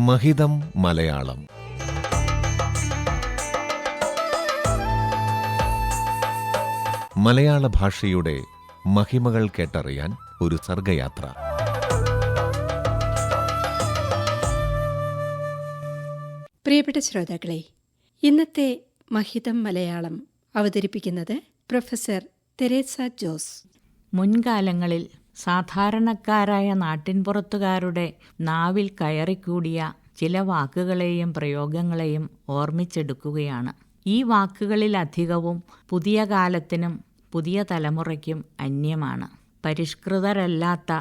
മഹിതം മലയാളം. മലയാള ഭാഷയുടെ മഹിമകൾ കേട്ടറിയാൻ ഒരു സർഗയാത്ര. പ്രിയപ്പെട്ട ശ്രോതാക്കളെ, ഇന്നത്തെ മഹിതം മലയാളം അവതരിപ്പിക്കുന്നത് പ്രൊഫസർ തെരേസ ജോസ്. മുൻകാലങ്ങളിൽ സാധാരണക്കാരായ നാട്ടിൻപുറത്തുകാരുടെ നാവിൽ കയറിക്കൂടിയ ചില വാക്കുകളെയും പ്രയോഗങ്ങളെയും ഓർമ്മിച്ചെടുക്കുകയാണ്. ഈ വാക്കുകളിലധികവും പുതിയ കാലത്തിനും പുതിയ തലമുറയ്ക്കും അന്യമാണ്. പരിഷ്കൃതരല്ലാത്ത,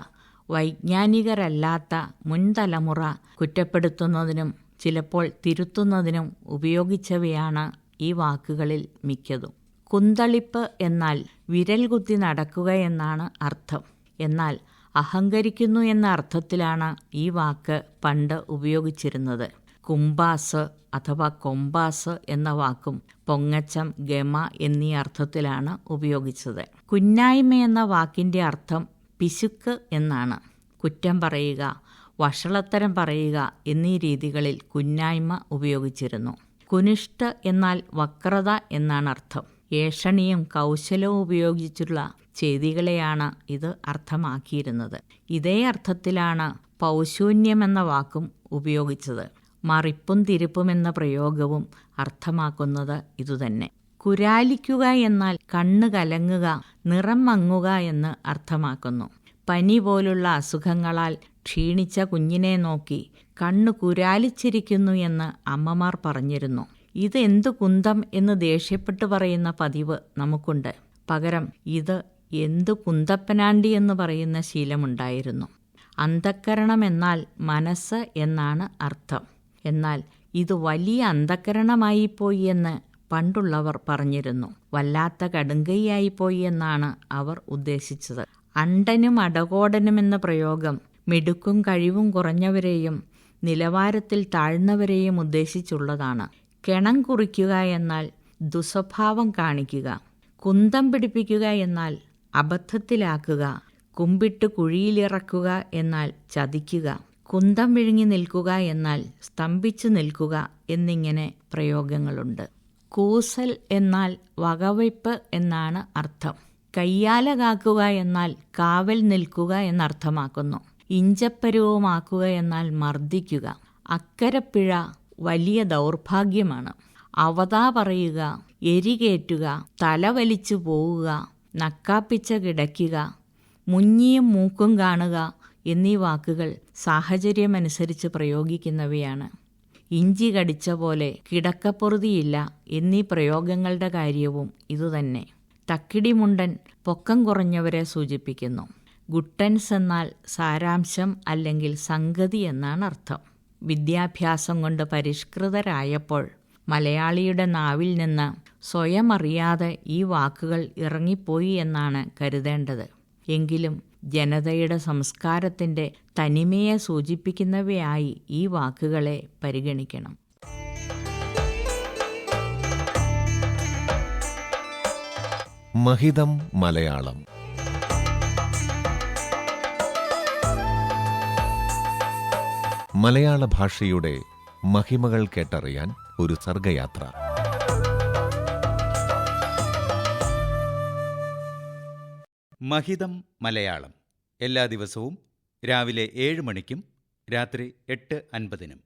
വൈജ്ഞാനികരല്ലാത്ത മുൻതലമുറ കുറ്റപ്പെടുത്തുന്നതിനും ചിലപ്പോൾ തിരുത്തുന്നതിനും ഉപയോഗിച്ചവയാണ് ഈ വാക്കുകളിൽ മിക്കതും. കുന്തളിപ്പ് എന്നാൽ വിരൽ കുത്തി നടക്കുക എന്നാണ് അർത്ഥം. എന്നാൽ അഹങ്കരിക്കുന്നു എന്ന അർത്ഥത്തിലാണ് ഈ വാക്ക് പണ്ട് ഉപയോഗിച്ചിരുന്നത്. കുംബാസ് അഥവാ കൊമ്പാസ് എന്ന വാക്കും പൊങ്ങച്ചം, ഗമ എന്നീ അർത്ഥത്തിലാണ് ഉപയോഗിച്ചത്. കുന്നായ്മ എന്ന വാക്കിൻ്റെ അർത്ഥം പിശുക്ക് എന്നാണ്. കുറ്റം പറയുക, വഷളത്തരം പറയുക എന്നീ രീതികളിൽ കുന്നായ്മ ഉപയോഗിച്ചിരുന്നു. കുനിഷ്ഠ എന്നാൽ വക്രത എന്നാണ് അർത്ഥം. ഏഷണിയും കൗശലവും ഉപയോഗിച്ചുള്ള ചെയ്തികളെയാണ് ഇത് അർത്ഥമാക്കിയിരുന്നത്. ഇതേ അർത്ഥത്തിലാണ് പൗശൂന്യം എന്ന വാക്കും ഉപയോഗിച്ചത്. മറിപ്പും തിരുപ്പും എന്ന പ്രയോഗവും അർത്ഥമാക്കുന്നത് ഇതുതന്നെ. കുരാലിക്കുക എന്നാൽ കണ്ണ് കലങ്ങുക, നിറം മങ്ങുക എന്ന് അർത്ഥമാക്കുന്നു. പനി പോലുള്ള അസുഖങ്ങളാൽ ക്ഷീണിച്ച കുഞ്ഞിനെ നോക്കി കണ്ണ് കുരാലിച്ചിരിക്കുന്നു എന്ന് അമ്മമാർ പറഞ്ഞിരുന്നു. ഇത് എന്തു കുന്തം എന്ന് ദേഷ്യപ്പെട്ടു പറയുന്ന പതിവ് നമുക്കുണ്ട്. പകരം ഇത് എന്തു കുന്തപ്പനാണ്ടി എന്ന് പറയുന്ന ശീലമുണ്ടായിരുന്നു. അന്ധക്കരണം എന്നാൽ മനസ്സ് എന്നാണ് അർത്ഥം. എന്നാൽ ഇത് വലിയ അന്ധക്കരണമായിപ്പോയി എന്ന് പണ്ടുള്ളവർ പറഞ്ഞിരുന്നു. വല്ലാത്ത കടുങ്കൈയായിപ്പോയി എന്നാണ് അവർ ഉദ്ദേശിച്ചത്. അണ്ടനും അടകോടനും എന്ന പ്രയോഗം മിടുക്കും കഴിവും കുറഞ്ഞവരെയും നിലവാരത്തിൽ താഴ്ന്നവരെയും ഉദ്ദേശിച്ചുള്ളതാണ്. കിണം കുറിക്കുക എന്നാൽ ദുസ്വഭാവം കാണിക്കുക. കുന്തം പിടിപ്പിക്കുക എന്നാൽ അബദ്ധത്തിലാക്കുക. കുമ്പിട്ട് കുഴിയിലിറക്കുക എന്നാൽ ചതിക്കുക. കുന്തം വിഴുങ്ങി നിൽക്കുക എന്നാൽ സ്തംഭിച്ചു നിൽക്കുക എന്നിങ്ങനെ പ്രയോഗങ്ങളുണ്ട്. കൂസൽ എന്നാൽ വകവയ്പ് എന്നാണ് അർത്ഥം. കയ്യാല കാക്കുക എന്നാൽ കാവൽ നിൽക്കുക എന്നർത്ഥമാക്കുന്നു. ഇഞ്ചപ്പരുവമാക്കുക എന്നാൽ മർദ്ദിക്കുക. അക്കരപ്പിഴ വലിയ ദൗർഭാഗ്യമാണ്. അവതാ പറയുക, എരികേറ്റുക, തലവലിച്ചു പോവുക, നക്കാപ്പിച്ച കിടക്കുക, മുഞ്ഞിയും മൂക്കും കാണുക എന്നീ വാക്കുകൾ സാഹചര്യമനുസരിച്ച് പ്രയോഗിക്കുന്നവയാണ്. ഇഞ്ചി കടിച്ച പോലെ കിടക്കപ്പൊറുതിയില്ല എന്നീ പ്രയോഗങ്ങളുടെ കാര്യവും ഇതുതന്നെ. തക്കിടിമുണ്ടൻ പൊക്കം കുറഞ്ഞവരെ സൂചിപ്പിക്കുന്നു. ഗുട്ടൻസ് എന്നാൽ സാരാംശം അല്ലെങ്കിൽ സംഗതി എന്നാണ് അർത്ഥം. വിദ്യാഭ്യാസം കൊണ്ട് പരിഷ്കൃതരായപ്പോൾ മലയാളിയുടെ നാവിൽ നിന്ന് സ്വയം അറിയാതെ ഈ വാക്കുകൾ ഇറങ്ങിപ്പോയി എന്നാണ് കരുതേണ്ടത്. എങ്കിലും ജനതയുടെ സംസ്കാരത്തിൻ്റെ തനിമയെ സൂചിപ്പിക്കുന്നവയായി ഈ വാക്കുകളെ പരിഗണിക്കണം. മഹിതം മലയാളം. മലയാള ഭാഷയുടെ മഹിമകൾ കേട്ടറിയാൻ ഒരു സർഗയാത്ര. മഹിതം മലയാളം എല്ലാ ദിവസവും രാവിലെ 7 മണിക്കും രാത്രി 8:50-നും